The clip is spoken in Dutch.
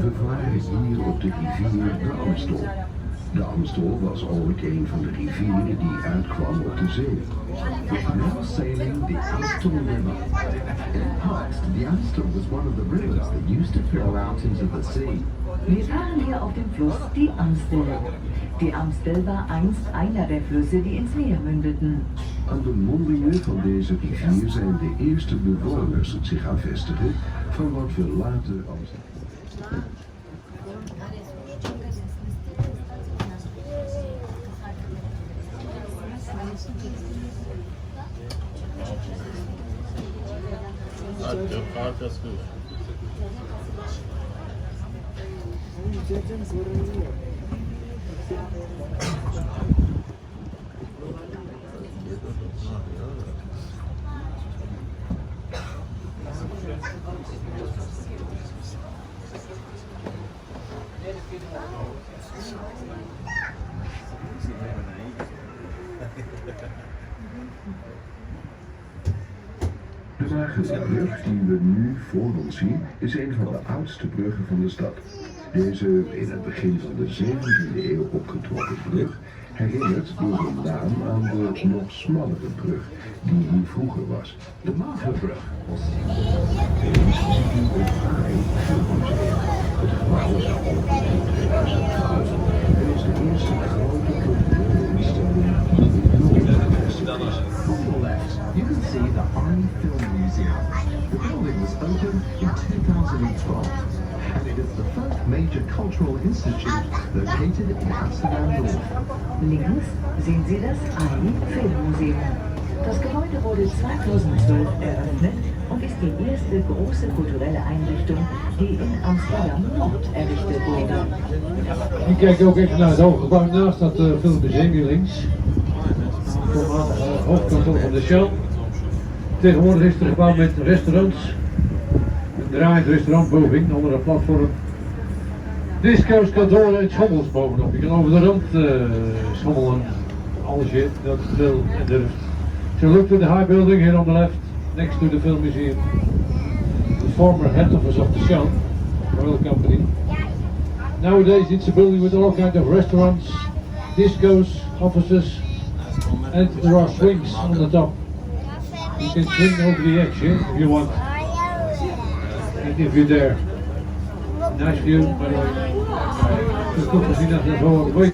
We varen hier op de rivier de Amstel. De Amstel was ooit een van de rivieren die uitkwam op de zee. We're now sailing the Amstel River. In the past, the Amstel was one of the rivers that used to flow out into the sea. Wir fahren hier auf dem Fluss die Amstel. Die Amstel war einst einer der Flüsse, die ins Meer mündeten. Aan de mondingen van deze rivier zijn de eerste bewoners zich gaan vestigen van wat we later als... De Wagenbrug die we nu voor ons zien is een van de oudste bruggen van de stad. Deze in het begin van de 17e eeuw opgetrokken brug herinnert door hun naam aan de nog smallere brug die hier vroeger was. De Wagenbrug was een fraai filmmuseum. Het gebouw is geopend in 2012 en is de eerste grote culturele instelling die in Europa gevestigd is. On the left, you can see the Army Film Museum. The building was opened in 2012 and it is the first major cultural institute located in Amsterdam North. Links sehen Sie das Army Filmmuseum. Das Gebäude wurde 2012 eröffnet und ist die erste große kulturelle Einrichtung, die in Amsterdam Nord errichtet wurde. Je kijkt ook even naar het hoofdgebouw naast dat filmmuseum hier links. Hoofdkantoor van de Shell. Tegenwoordig is het een gebouw met restaurants. Een draaiend restaurant bovenin, onder een platform. Disco's, kantoren en schommels bovenop. Je kan over de rand schommelen als je dat wil en durft. So look to the high building here on the left, next to the film museum. The former head office of the Shell oil company. Nowadays it's a building with all kinds of restaurants, discos, offices, and there are swings on the top. You can swing over the edge if you want. And if you're there. Nice view, by the way. Goed gezien dat het